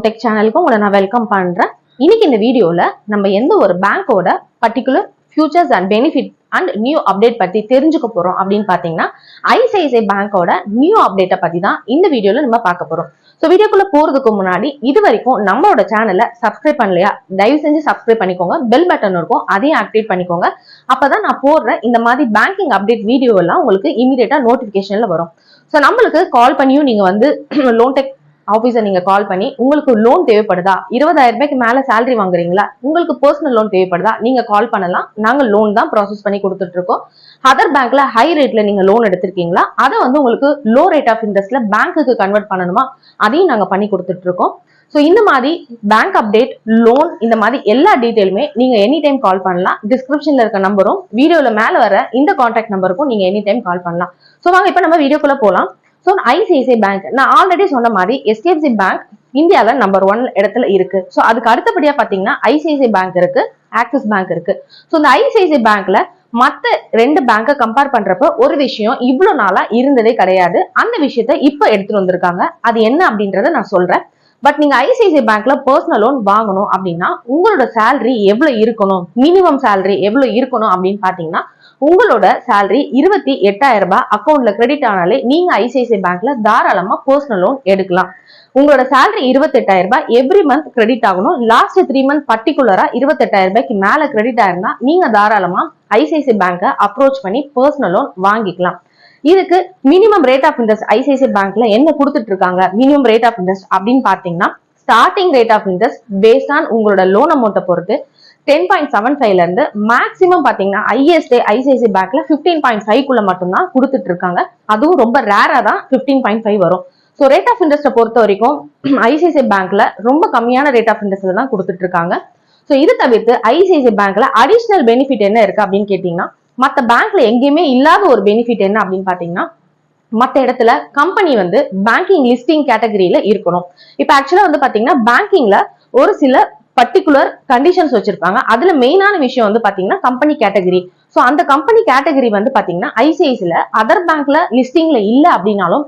Tech சேனலுக்கு உங்களை நான் வெல்கம் பண்றேன். இன்னைக்கு இந்த வீடியோல நம்ம எந்த ஒரு பேங்கோட particular features and benefit and new update பத்தி தெரிஞ்சுக்க போறோம் அப்படின்னு பாத்தீங்கன்னா ஐசிஐசிஐ பேங்கோட நியூ அப்டேட்டை பத்தி தான் இந்த வீடியோல நம்ம பார்க்க போறோம். ஸோ வீடியோக்குள்ள போறதுக்கு முன்னாடி இது வரைக்கும் நம்மளோட சேனலை சப்ஸ்கிரைப் பண்ணலையா, தயவு செஞ்சு சப்ஸ்கிரைப் பண்ணிக்கோங்க. பெல் பட்டன் இருக்கும், அதையும் ஆக்டிவேட் பண்ணிக்கோங்க. அப்பதான் நான் போடுற இந்த மாதிரி பேங்கிங் அப்டேட் வீடியோ எல்லாம் உங்களுக்கு இமீடியட்டா நோட்டிபிகேஷன்ல வரும். ஸோ நம்மளுக்கு கால் பண்ணியும் நீங்க வந்து லோன் டெக் ஆபீஸர் நீங்க கால் பண்ணி உங்களுக்கு லோன் தேவைப்படுதா, 20,000 ரூபாய்க்கு மேல சேலரி வாங்குறீங்களா, உங்களுக்கு பர்சனல் லோன் தேவைப்படுதா, நீங்க கால் பண்ணலாம். நாங்க லோன் தான் ப்ராசஸ் பண்ணி கொடுத்துட்டு இருக்கோம். அதர் பேங்க்ல ஹை ரேட்ல நீங்க லோன் எடுத்திருக்கீங்களா, அதை வந்து உங்களுக்கு லோ ரேட் ஆஃப் இன்ட்ரெஸ்ட்ல பேங்க்குக்கு கன்வெர்ட் பண்ணணுமா, அதையும் நாங்க பண்ணி கொடுத்துட்டு இருக்கோம். ஸோ இந்த மாதிரி பேங்க் அப்டேட், லோன், இந்த மாதிரி எல்லா டீடைலுமே நீங்க எனி டைம் கால் பண்ணலாம். டிஸ்கிரிப்ஷன்ல இருக்க நம்பரும் வீடியோல மேல வர இந்த கான்டாக்ட் நம்பருக்கும் நீங்க எனி டைம் கால் பண்ணலாம். ஸோ வாங்க இப்ப நம்ம வீடியோக்குள்ள போலாம். ஸோ ஐசிஐசிஐ பேங்க் நான் ஆல்ரெடி சொன்ன மாதிரி HDFC பேங்க் இந்தியால நம்பர் 1 இடத்துல இருக்கு. ஸோ அதுக்கு அடுத்தபடியா பாத்தீங்கன்னா ஐசிஐசிஐ பேங்க் இருக்கு, ஆக்சிஸ் பேங்க் இருக்கு. ஸோ இந்த ஐசிஐசிஐ பேங்க்ல மத்த 2 பேங்கை கம்பேர் பண்றப்ப ஒரு விஷயம் இவ்வளவு நாளா இருந்ததே கிடையாது. அந்த விஷயத்த இப்ப எடுத்துட்டு வந்திருக்காங்க. அது என்ன அப்படின்றத நான் சொல்றேன். பட் நீங்க ஐசிஐசிஐ பேங்க்ல பர்சனல் லோன் வாங்கணும் அப்படின்னா உங்களோட சேலரி எவ்வளவு இருக்கணும், மினிமம் சேலரி எவ்வளவு இருக்கணும் அப்படின்னு பாத்தீங்கன்னா உங்களோட சேலரி 28,000 ரூபாய் அக்கௌண்ட்ல கிரெடிட் ஆனாலே நீங்க ஐசிஐசிஐ பேங்க்ல தாராளமா பர்சனல் லோன் எடுக்கலாம். உங்களோட சேலரி 28,000 ரூபாய் எவ்ரி மந்த் கிரெடிட் ஆகணும். லாஸ்ட் 3 மந்த் பர்டிகுலரா 28,000 ரூபாய்க்கு மேல கிரெடிட் ஆயிருந்தா நீங்க தாராளமா ஐசிஐசிஐ பேங்கை அப்ரோச் பண்ணி பர்சனல் லோன் வாங்கிக்கலாம். இதுக்கு minimum rate of interest ICICI பேங்க்ல என்ன கொடுத்துட்டு இருக்காங்க, மினிமம் ரேட் ஆஃப் இன்ட்ரெஸ்ட் அப்படின்னு பாத்தீங்கன்னா starting rate of interest based on உங்களோட லோன் அமௌண்ட்டை பொறுத்து 10.75 இருந்து மேக்ஸிமம் பாத்தீங்கன்னா ஹையஸ்ட் ஐசிஐசிஐ பேங்க்ல 15.5 குள்ள மட்டும்தான் கொடுத்துட்டு இருக்காங்க. அதுவும் ரொம்ப ரேரா தான் 15.5 வரும். ஸோ ரேட் ஆஃப் இன்ட்ரெஸ்ட்டை பொறுத்த வரைக்கும் ஐசிஐசிஐ பேங்க்ல ரொம்ப கம்மியான ரேட் ஆஃப் இன்ட்ரெஸ்ட்ல தான் கொடுத்துட்டு இருக்காங்க. ஸோ இது தவிர்த்து ஐசிஐசிஐ பேங்க்ல அடிஷனல் பெனிஃபிட் என்ன இருக்கு அப்படின்னு கேட்டீங்கன்னா மற்ற பேங்க்ல எங்கேயுமே இல்லாத ஒரு பெனிஃபிட் என்ன அப்படின்னு பாத்தீங்கன்னா மற்ற இடத்துல கம்பெனி வந்து பேங்கிங் லிஸ்டிங் கேட்டகரியில இருக்கணும். இப்ப ஆக்சுவலா வந்து பாத்தீங்கன்னா பேங்கிங்ல ஒரு சில பர்டிகுலர் கண்டிஷன்ஸ் வச்சிருப்பாங்க. அதுல மெயினான விஷயம் வந்து பாத்தீங்கன்னா கம்பெனி கேட்டகரி. சோ அந்த கம்பெனி கேட்டகரி வந்து பாத்தீங்கன்னா ஐசிஐசில அதர் பேங்க்ல லிஸ்டிங்ல இல்ல அப்படின்னாலும்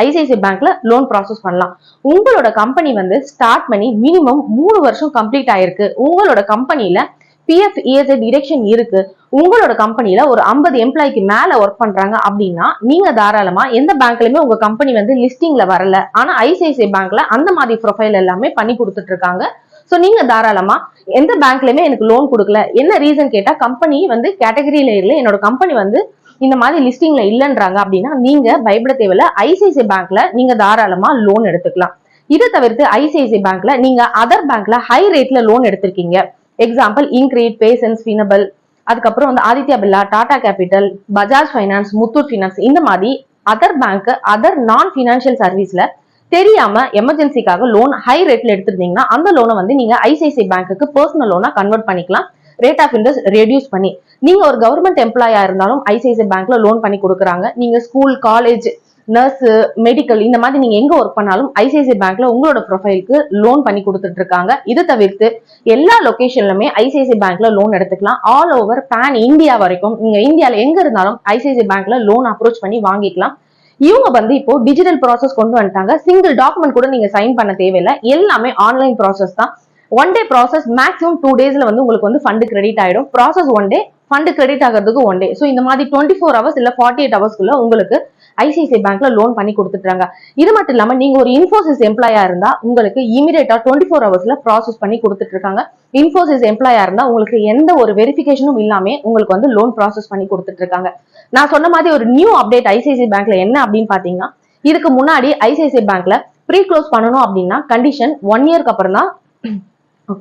ஐசிஐசிஐ பேங்க்ல லோன் ப்ராசஸ் பண்ணலாம். உங்களோட கம்பெனி வந்து ஸ்டார்ட் பண்ணி மினிமம் 3 வருஷம் கம்ப்ளீட் ஆயிருக்கு, உங்களோட கம்பெனில PF ESI டிடக்ஷன் இருக்கு, உங்களோட கம்பெனில ஒரு 50 எம்ப்ளாய்க்கு மேல ஒர்க் பண்றாங்க அப்படின்னா நீங்க தாராளமா எந்த பேங்க்லயுமே உங்க கம்பெனி வந்து லிஸ்டிங்ல வரல, ஆனா ஐசிஐசிஐ பேங்க்ல அந்த மாதிரி ப்ரொஃபைல் எல்லாமே பண்ணி கொடுத்துட்டு இருக்காங்க. சோ நீங்க தாராளமா எந்த பேங்க்லயுமே எனக்கு லோன் கொடுக்கல, என்ன ரீசன் கேட்டா கம்பெனி வந்து கேட்டகரியில இல்ல, என்னோட கம்பெனி வந்து இந்த மாதிரி லிஸ்டிங்ல இல்லன்றாங்க அப்படின்னா நீங்க பயப்பட தேவையில்ல. ஐசிஐசிஐ பேங்க்ல நீங்க தாராளமா லோன் எடுத்துக்கலாம். இதை தவிர்த்து ஐசிஐசிஐ பேங்க்ல நீங்க அதர் பேங்க்ல ஹை ரேட்ல லோன் எடுத்திருக்கீங்க, எக்ஸாம்பிள் இன்கிரீட், பேசன்ஸ், ஃபினபிள், அதுக்கப்புறம் வந்து Aditya Birla, Tata capital, Bajaj finance, Muthoot finance, இந்த மாதிரி அதர் பேங்க், அதர் நான் பினான்சியல் சர்வீஸ்ல தெரியாம எமர்ஜென்சிக்காக லோன் ஹை ரேட்ல எடுத்திருந்தீங்கன்னா அந்த லோனை வந்து நீங்க ஐசிஐசிஐ பேங்க்குக்கு பர்சனல் லோனா கன்வெர்ட் பண்ணிக்கலாம். ரேட் ஆஃப் இன்ட்ரெஸ்ட் ரெடியூஸ் பண்ணி. நீங்க ஒரு கவர்மெண்ட் எம்ப்ளாயா இருந்தாலும் ஐசிஐசிஐ பேங்க்ல லோன் பண்ணி கொடுக்குறாங்க. நீங்க ஸ்கூல், காலேஜ், நர்ஸ், மெடிக்கல், இந்த மாதிரி நீங்க எங்க ஒர்க் பண்ணாலும் ஐசிஐசிஐ பேங்க்ல உங்களோட ப்ரொஃபைலுக்கு லோன் பண்ணி கொடுத்துட்டு இருக்காங்க. இது தவிர்த்து எல்லா லொகேஷன்லுமே ஐசிஐசிஐ பேங்க்ல லோன் எடுத்துக்கலாம். ஆல் ஓவர் பேன் இந்தியா வரைக்கும் நீங்க இந்தியால எங்க இருந்தாலும் ஐசிஐசிஐ பேங்க்ல லோன் அப்ரோச் பண்ணி வாங்கிக்கலாம். இவங்க வந்து இப்போ டிஜிட்டல் ப்ராசஸ் கொண்டு வந்துட்டாங்க. சிங்கிள் டாக்குமெண்ட் கூட நீங்க சைன் பண்ண தேவையில்லை, எல்லாமே ஆன்லைன் ப்ராசஸ் தான். 1 டே ப்ராசஸ், மேக்ஸிமம் 2 டேஸ்ல வந்து உங்களுக்கு வந்து ஃபண்ட் கிரெடிட் ஆயிடும். ப்ராசஸ் 1 டே, ஃபண்ட் கிரெடிட் ஆகிறதுக்கு 1 டே. ஸோ இந்த மாதிரி 24 ஹவர்ஸ் இல்ல 48 ஹவர்ஸ்க்குள்ள உங்களுக்கு ஐசிஐசிஐ பேங்க்ல லோன் பண்ணி கொடுத்துட்டாங்க. இது மட்டும் இல்லாம நீங்க ஒரு இன்ஃபோசிஸ் எம்ப்ளாயா இருந்தா உங்களுக்கு இமீடியட்டா 24 ஹவர்ஸ்ல ப்ராசஸ் பண்ணி கொடுத்துட்டு இருக்காங்க. இன்ஃபோசிஸ் எம்ப்ளாயா இருந்தா உங்களுக்கு எந்த ஒரு வெரிஃபிகேஷனும் இல்லாம உங்களுக்கு வந்து லோன் ப்ராசஸ் பண்ணி கொடுத்துட்டு இருக்காங்க. நான் சொன்ன மாதிரி ஒரு நியூ அப்டேட் ஐசிஐசிஐ பேங்க்ல என்ன அப்படின்னு பாத்தீங்கன்னா இதுக்கு முன்னாடி ஐசிஐசிஐ பேங்க்ல ப்ரீ க்ளோஸ் பண்ணணும் அப்படின்னா கண்டிஷன் 1 இயர்க்கு அப்புறம் தான்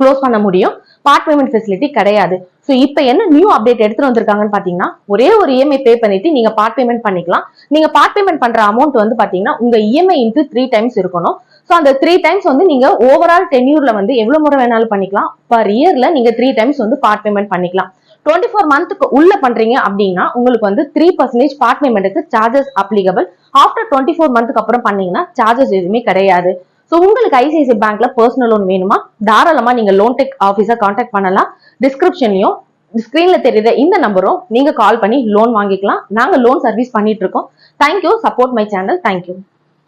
க்ளோஸ் பண்ண முடியும். பார்ட் பேமெண்ட் ஃபெசிலிட்டி கிடையாது. சோ இப்போ என்ன நியூ அப்டேட் எடுத்துட்டு வந்திருக்காங்கன்னு பாத்தீங்கன்னா ஒரே ஒரு இஎம்ஐ பே பண்ணிட்டு நீங்க பார்ட் பேமெண்ட் பண்ணிக்கலாம். நீங்க பார்ட் பேமெண்ட் பண்ற அமௌண்ட் வந்து பாத்தீங்கன்னா உங்க இஎம்ஐ இன்டு 3 டைம்ஸ் இருக்கணும். சோ அந்த 3 டைம்ஸ் வந்து நீங்க ஓவரால் டென்யூர்ல வந்து எவ்வளவு முறை வேணாலும் பண்ணிக்கலாம். பர் இயர்ல நீங்க 3 டைம்ஸ் வந்து பார்ட் பேமெண்ட் பண்ணிக்கலாம். 24 மந்த்துக்கு உள்ள பண்றீங்க அப்படின்னா உங்களுக்கு வந்து 3% பார்ட் பேமெண்ட்டுக்கு சார்ஜஸ் அப்ளிகபிள். ஆஃப்டர் 24 மந்த்துக்கு அப்புறம் பண்ணீங்கன்னா சார்ஜஸ் எதுவுமே கிடையாது. சோ உங்களுக்கு ஐசிஐசிஐ பேங்க்ல பர்சனல் லோன் வேணுமா, தாராளமா நீங்க லோன் டெக் ஆபீஸர் கான்டாக்ட் பண்ணலாம். டிஸ்கிரிப்ஷன்லயும் ஸ்கிரீன்ல தெரியுற இந்த நம்பரும் நீங்க கால் பண்ணி லோன் வாங்கிக்கலாம். நாங்க லோன் சர்வீஸ் பண்ணிட்டு இருக்கோம். Thank you, support my channel. Thank you.